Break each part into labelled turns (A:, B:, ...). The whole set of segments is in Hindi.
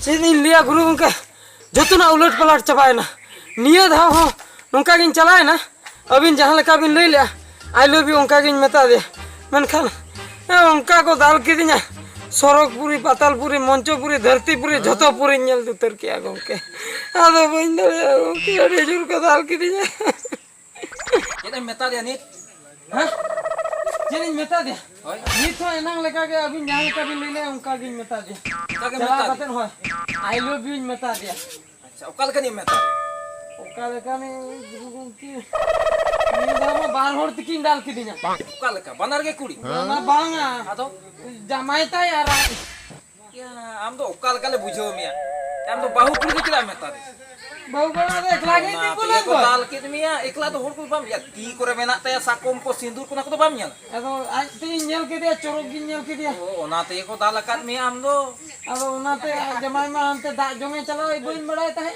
A: चेदी लिया गुरु उनका जोतना उलट पलट चबायना निया धाव हो उनका गिन चलाए ना अबिन जहां लका बिन ले लिया आई लव यू उनका गिन मता दे मनखान उनका को दाल की दिया सरकपुरी पातालपुरी मंचपुरी धरतीपुरी झतपुरी नेल उतर किया गोके आदो बइन दे गोके अरे जुर को दाल की दिया
B: ये मेता दे नी
A: हां जेनी मेता दे नी तो एनांग लगा के अभी जहां लका बिन ले ले उनका गिन मता दे चला बतन हो आई लव यू मता दे
B: अच्छा ओकाल का नी मेता
A: ओकाल का ने गुरु गोके नी दामा बार होर तिकिन डाल की दिया
B: ओकाल का बनार के कुड़ी
A: ना बांगा
B: आदो
A: जमायता यार
B: या आम तो ओकाल का ले बुझो मिया आम तो बाहु कुड़ी चला मेता दे
A: बहु बड़ा एकला के ती बोला
B: को दाल के मिया एकला तो होर को बाम या ती करे मेना ते साकोम को सिंदूर को ना को बाम ᱧᱮᱞ
A: अदो आज ती नेल के दिया चोरक गिन नेल के दिया
B: ओना ते को दाल काट मिया आम दो
A: अदो ओनाते जमाई मा अंते दा जमे चला बइन बड़ाय ताहे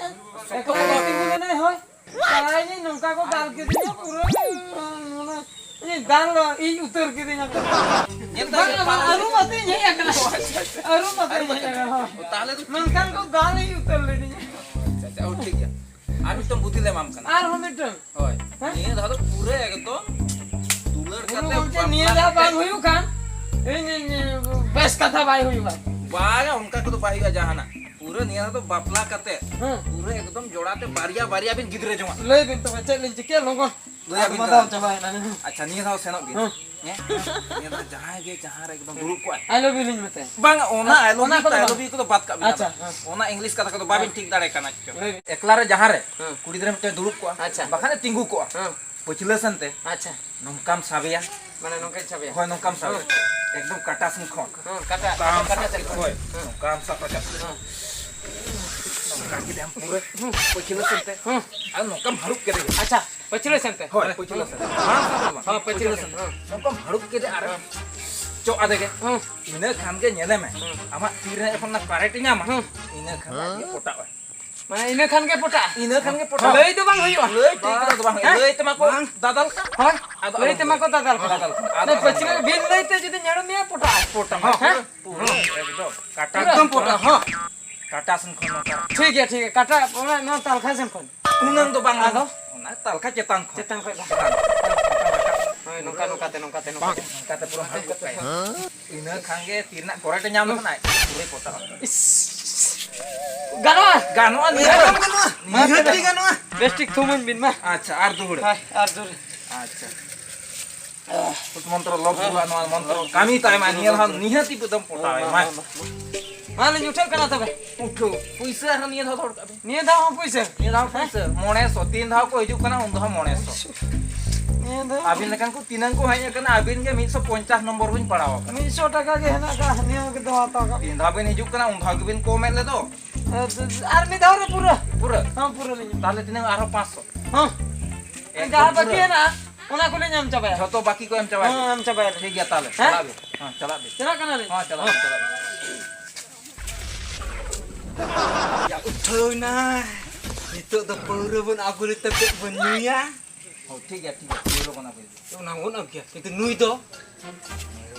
A: एकला के ती बोले नहीं होय चलाय नहीं नंका को दाल के दिया पूरा ये दाल ई उतर के दिया अरु मत ये एकला अरु मत ये
B: ताले तो
A: मनकान को दाल ही उतर ले दिया
B: अच्छा ओ ठीक है आमी तो बुद्धि ले माम कना
A: आर हम मिटन
B: होय ये दादा पूरे एकदम दुलर
A: करते निया दा बाय होयु खान ए बेस कथा बाय होयु
B: बागा उनका को तो बाहिगा जहाना पूरे निया तो बापला करते पूरे एकदम जोड़ाते बारिया बारिया बिन गिदरे जमा
A: ले बिन तो बच्चे लिन के लोगन
B: ले बिन
A: बताओ चबाय ना
B: अच्छा निया दाव सेनो गे निया दा जहां गे जहां रे एकदम दुरुप को
A: आई लव यू लिन मते
B: बांगा ओना आई लव यू को तो बात का
A: अच्छा
B: ओना इंग्लिश कथा को तो बाबिन ठीक दाड़े कना एकला रे जहां रे कुड़ी दरे मते दुरुप को
A: अच्छा
B: बाखाने तिंगु को पछिले सनते
A: अच्छा
B: नमकाम साबिया
A: माने नोके छबे
B: होय नमकाम साबे एकदम काटा सिन खो
A: काटा
B: काटा चल होय नमकाम सा प्रकार काकी दे हम पूरे पछिले सनते आ नमकाम हरुप के दे
A: अच्छा पछिले सनते
B: होय पछिले सनते हां पछिले सनते नमकाम हरुप के दे आरे चो आदे के इने खान के नेले में आमा तीर ने अपन ना क्वारेटी न्यामा इने खान के पोटा
A: माने इने खान के पोटा
B: लई तो बांग होयो लई ठीक तो बांग लई तमा को दादल का
A: हां लई तमा को दादल ने पछिले बिन लई ते जदी नेड़ो मिया पोटा हां
B: पूरा एकदम काटा एकदम पोटा हां काटा सन खन
A: ठीक है काटा ना तालखा सन खन
B: उनन तो बांग आदो ना तालखा चेतांग
A: खन होय नोकाते
B: पूरा हाथ को पे इने खांगे तीरना कोराटे ᱧᱟᱢ ना पूरे पोटा गानोआ निहती गानोआ
A: बेस्टिक थुमन बिन मा
B: अच्छा आर दुहुड़
A: अच्छा
B: तो मंत्र लब बुला नो मंत्र कामी ताय मा नियल हम निहती एकदम पोटा मा
A: माने उठल कना तबे
B: उठो पैसा ह निय धोड़ का
A: निय दाव हम पैसा
B: मोणे 3 धाव को हिजु कना उन धाव मोणे आबिन लेकिन को तीनन को हाय कना आबिन के 150 नंबर बिन पड़ाव
A: 100 टका के हना का निय के दवा ता का
B: 3 धाव बिन हिजु कना उन धाव बिन को मेले तो
A: आर नि दाव रे पूरा हां पूरा ले
B: ताले तीन आरो 500
A: हां ए जहां बाकी है ना ओना को ले हम चबाय
B: तो बाकी को हम चबाय
A: हां हम चबाय
B: ठीक है ताले चला दे हां चला दे
A: चला कना ले
B: हां चला
C: या उठो ना itu तो पूरा बन आगुल तक बनिया
B: हो ठीक है पूरा बना दे
C: तो ना होना क्या itu nui to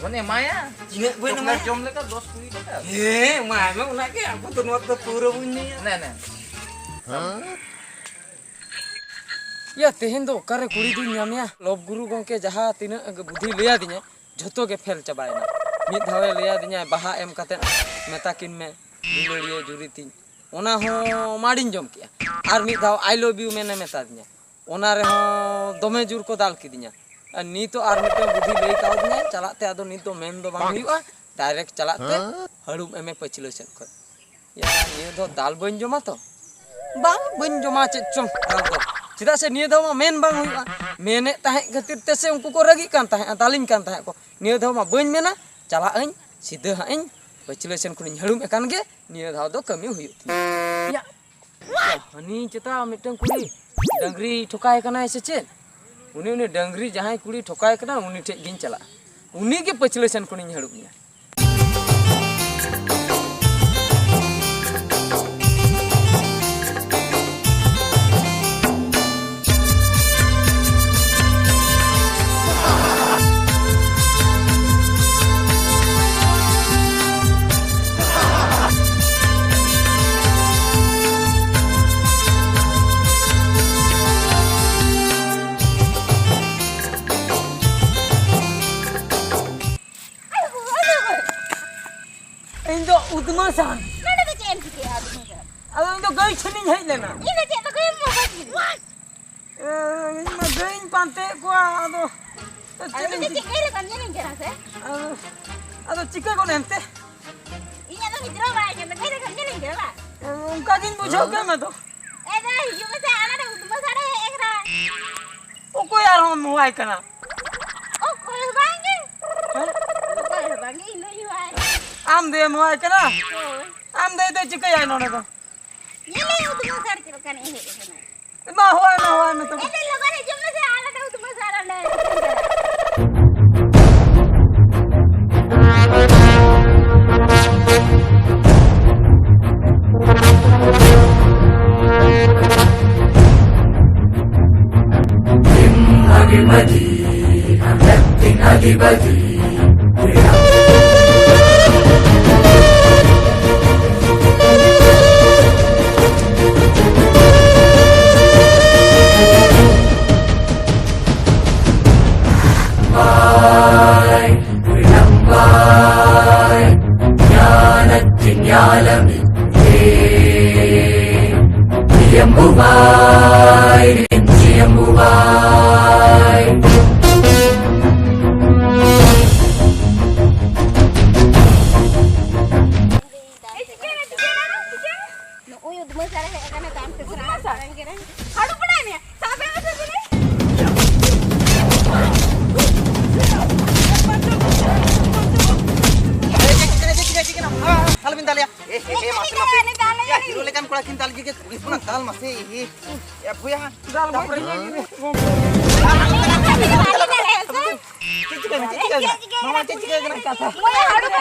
B: बने माया
C: जिने बन
B: ना जम लेका 10 20 टका
C: मा उना के aku तो नोट तो पूरा बनिया
B: ना
A: या तेहेन दो करे कुड़ी दु ᱧᱟᱢया लोभ गुरु गोंके जहां तिना बुद्धि लिया दिने झतो के फेल चबायना मिद धावे लिया दिने बाहा एम कते मेता किन में दुलड़िए जुरीती ओना हो माडिन जम किया आर मिद धाव आई लव यू मेने मेता दिने ओना रे हो दमे जुर को दाल की दिने नी तो आर मिटे बुद्धि लई काव दिने चलाते आदो नी तो मेन दो बांग हुआ डायरेक्ट चलाते हड़ुम एमे पछिलो सेन को या नी दो दाल बन जमा तो बांग बन जमा चेचम दाल दो चिदा से निय दो मेन बांग हुआ मेने ताहे खातिर ते से उनको को रगी कान ताहे दालिन कान ताहे को निय दो मा बन मेना चला अइन सीधे हाइन पछिलेशन कुनी हड़ुम एकान गे निय धाव दो कमी हुई या हनी चिता मिटन कुड़ी डंगरी ठोकाय कना से चे उनी डंगरी जहां कुड़ी ठोकाय कना उनी ठे गिन चला उनी के पछिलेशन कुनी हड़ुम या दुमासान
D: नडे दे चेन की आ दुमसा
A: अदो इन तो गई छनी हेज लेना
D: इने चे तो कोई मोबाइल
A: इन मा गई पांते को अदो
D: अरे ते चिके ले कन्या नहीं करा से
A: अदो चिका को नेमते
D: इया तो हिजरा बाय के कई कन्या नहीं करा
A: उनका दिन बुझो के मैं तो
D: ए दा हिजु में से आना दुमसा रे एकरा
A: ओ को यार हम हुआई कना
D: ओ कोई बांगे कोई बांगे इन ही हुआ
A: आम दे हुआई कना
D: ओ
A: आम दे चिका याई नोने तो
D: ये ले दुमसा रे कने हे
A: मा हुआई में तो
D: ए ले लोगों ने हिजु में से आना दुमसा रे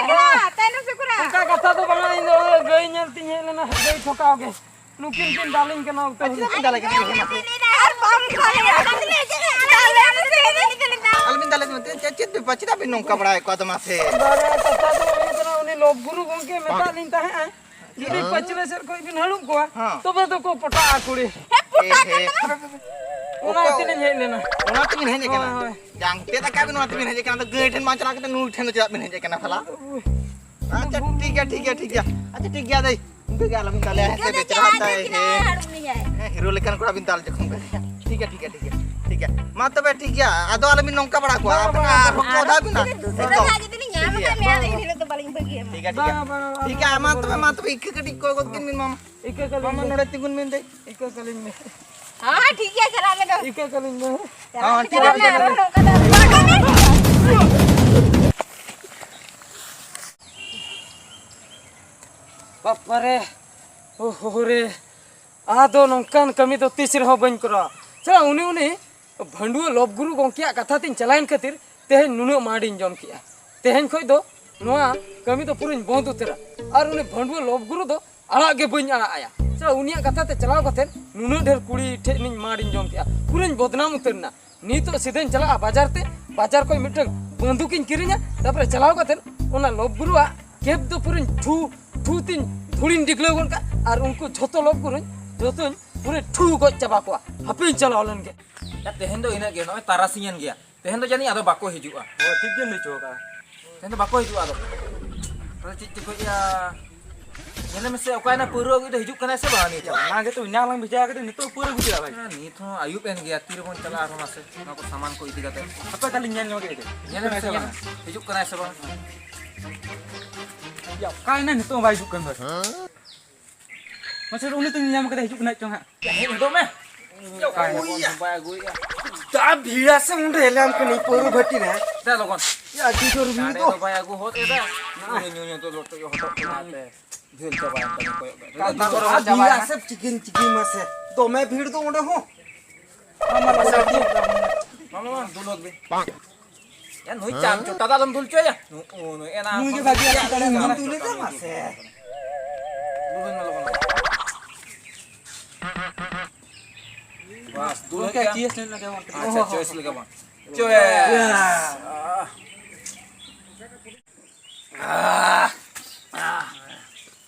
A: उनका कथा तो बना इन गई नलती है लेना गई ठोकाओगे नुकिन किन डालिंग के नाम तो डाले के
C: अलमिन दाले में चित भी पचदा भी नोंका बड़ा है कदमा से
A: बारे कथा तो इतना उन्हें लोग गुरु गोंके मेटा लिंता है यदि पचवे सर कोई भी नलू को तो बे तो को पटा आकुड़ी उना इतने है लेना
C: उना तो नहीं है केना जानते त का भी उना तो नहीं है केना तो गई ठन माचरा के नु ठन चला नहीं है केना फला अच्छा ठीक है अच्छा ठीक है दे उनके क्या अलमिन दाले ऐसे बेच रहा है हीरो लेकिन कोड़ा बिंदाल देखूंगा ठीक है मा तो बे ठीक है आदो अलमिन नोंका बड़ा को अपना पौधा भी ना ठीक है मा तो इक कटी को किन मिन मामा
A: इके कलिंग
C: मामा नोड़े तिगुन मिन दे
A: इके कलिंग में
D: हां ठीक है चला ले दो
A: इके कलिंग में
C: हां ठीक है
A: बापा रे ओहो रे आदो नौकान कमी तो तीस रहो बन करा चला उनी भंडुआ लोभ गुरु गोंकिया कथा तीन चलाइन खातिर तेहन नुने माडिन जम किया तेहन खोय दो नोआ कमी तो पूरी बंद उतरा और उनी भंडुआ लोभ गुरु दो आड़ा के बन आया चला उनिया कथा ते चलाव कते नुने ढेर कुड़ी ठे निन माडिन जम किया पूरी बदनाम उतरना नी तो सीधे चला बाजार कोई मिटन बंदूकिन किरिया तापर चलाव कते ओना लोभ गुरुआ केब दो पूरी ठू तीन धुलिन डिगलो गन का और उनको झोतो लोभ गुरु जोतो पूरे ठू गो चाबा को हपिन चलाव लन के
B: या तेहन दो इना गे नय तारासियन गया तेहन दो जानी आदो बाको हिजुआ
A: ओ ठीक के नहीं चोका
B: तेहन दो बाको हिजुआ आदो तो चित को या येने में से ओकाना पुरो गी हिजुक कना से बानी चला
A: ना के तो न्यालंग बिजा के नितो पूरे बुझा भाई
B: नी तो आयुब एन गया तीर बन चला आरो मासे ना को सामान को इदी गते
A: apa kali nyanyi ke
B: येने में से हिजुक कना से बा
A: ya kai na nito vai juk kan bas masih uni tu nyam ke hijuk naik chong ha
B: ya हे दो में
A: kai na
B: कौन संपाया गुई या
C: ता भीड़ा से मुंडे हेलाम के नहीं पोरू भट्टी ना
B: दा लोगन
C: या किशोर भी
B: गाड़े
C: तो
B: तो भाई आगु होत एदा न्यू तो लोट यो होत नाते भेल चबाय तने कोई
C: भीड़ा सब चिकन मासे तो मैं भीड़ तो मुंडे हूं
B: मामा दो लोग भी या नोई चाम छोटा दा दम दुलचो या नो नो एना
C: मुझे भागी हम तुले का मासे
B: दुबन में लोगन बस दो लोग
A: क्या
B: क्या
A: चीज लेना क्या
B: अच्छा चॉइस लगा बा चॉइस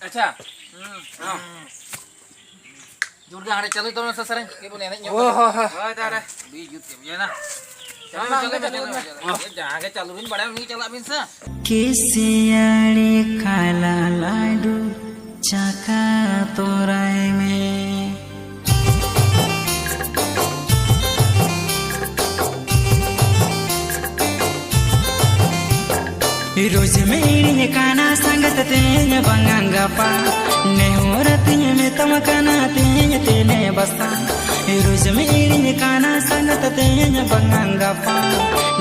B: अच्छा जोर के हाड़े चलो तो ना ससरे के बोले नहीं
A: ओ हो हो
B: हाय दादा भी जुत के ना चलो चलो जहाँ के चालू बिन बड़ा नहीं चला बिन सा
E: किसियाड़ी खाला लाडू चाका तोराय में रोज मेरी काना संगत तेने बंगांगपा नेहोरतिन में तमकाना तेने तेने बसा रोज मेरी काना संगत तेने बंगांगपा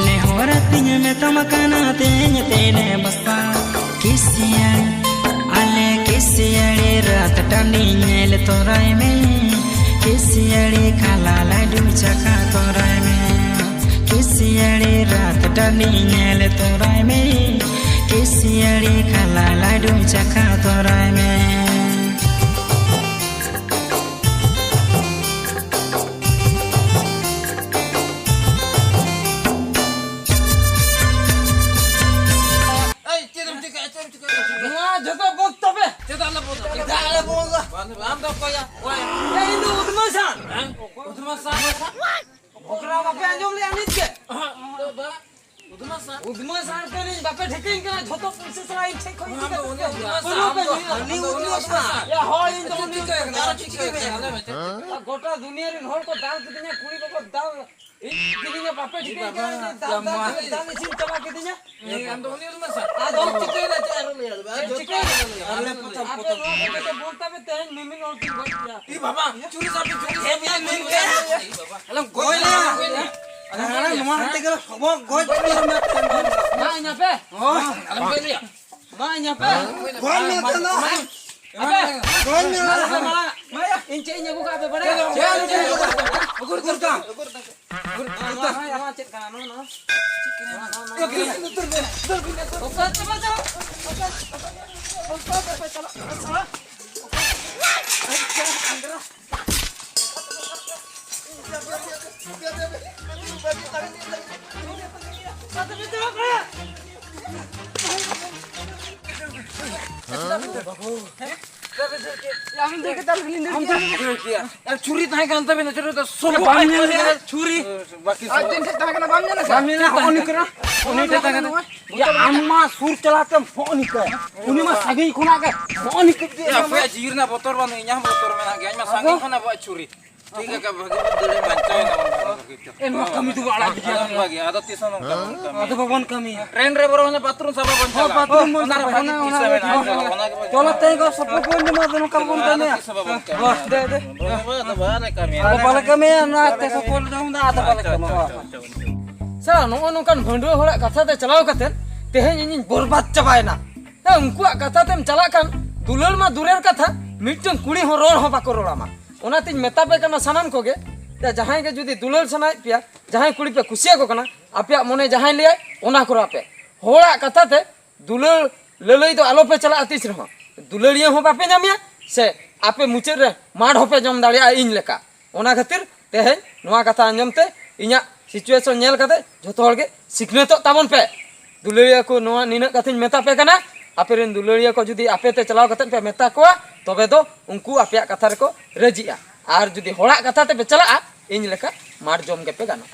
E: नेहोरतिन में तमकाना तेने तेने बसा किसियाड़ी आले किसियाड़ी रात टानी नेल तोराय में किसियाड़ी खाला लाडू चका तोराय में किसियाड़ी रात टानी नेल तोराय में किसियाड़ी खाला लाडू चका तोराय में
A: जतो बोल तबे
B: चेदा ला बोल
C: Dale, bola.
B: आम द कोया ओए
A: ए इंदु उदमसान
B: उधमा सा
A: ओकरा बापे अंजम ले आनित के
B: तो बा उधमा सा
A: उदमसान के नहीं बापे ठेकिन के झतो पुलिस सरा इच्छे खोई
B: हम तो उन्हें
A: नी उदमसान या हो इंदु
B: ठीक है ना ठीक है हाले में
A: गोटा दुनिया रे होड़ को दाल के दिने कुड़ी को दाल दिने बापे ठेकिन के दाल इसी चबा के दिने
B: ये हम तो उन्हें उधमा सा
A: आ दो
C: Chico na charo le alba.
A: चिके अरे पता पता तो बोलता में तेन निमिन और की बोल
B: ई बाबा चोरी सा चोरी
C: He mi min ke.
B: अलम
C: Goila. Ana numa hante ke sobo goj ni ma.
A: ना यहाँ पे
B: अलम कोई लिया
A: ना यहाँ पे
C: Goj ni ta na.
A: अबे
C: Goj ni na.
A: माया इंचे इन्हें को काबे बड़े
B: उकुर करता
A: हमारा चेक करना ना ओका चला चला
B: चोरी ताहे kan tapi na चोरी तो सब चोरी बाकी सब
C: Tin se ta kana bang na.
B: kami na oni kena oni ta kan
A: या अम्मा सुर चलाते फोन कर उन्हीं में सगी खुना के फोन कर
B: ya fa jir na motor banu inya motor mena ge ma sangi khona ba churi ठीक है का भगे दले बंचाए ना gitu
A: इन कमी तो आला दिया
B: bagi ada tisan kami
A: तो भगवान कमी है
B: ट्रेन रे बरो bathroom सब बंचा
A: bathroom चलो ते को सब को नि मा देनो कम कमी है बस दे दे ada balik kami ना ते सब को जाऊं ना ada balik kami सा नो नो kan भंडो होड़ा कथा ते चलाओ कते तेहेन इन बर्बाद चबायना ए उनको कथा तेम चला kan दुलल मा दूरेर कथा मिटन कुड़ी हो रोड हो बाको रोड़ा मा ओनातिन मेता पे कना सनम कोगे ते जहां के जुदी दुलल सनाय पिया जहां कुड़ी पे खुशिया को कना आपया मने जहां लिया ओना करो आपे होड़ा कथा ते दुलल ललई तो आलो पे चला आतिस रहो दुललिया हो बापे जामिया से आपे मुचे रे माड होपे जम दाड़िया इन लेका ओना खातिर तेहे नोआ कथा अंजमते इnya सिचुएशन नेल कते जतो हर के सिखने तो ताबन पे दुललिया को नोआ निना कथिन मेता पे कना आपे रेन दुललिया को जुदी आपे ते चलाव कते पे मेता को तबे दो उनको आपया कथा रे को रजिया और जुदी होड़ा कथा ते पे चला इन लेका माड जम के पे गाना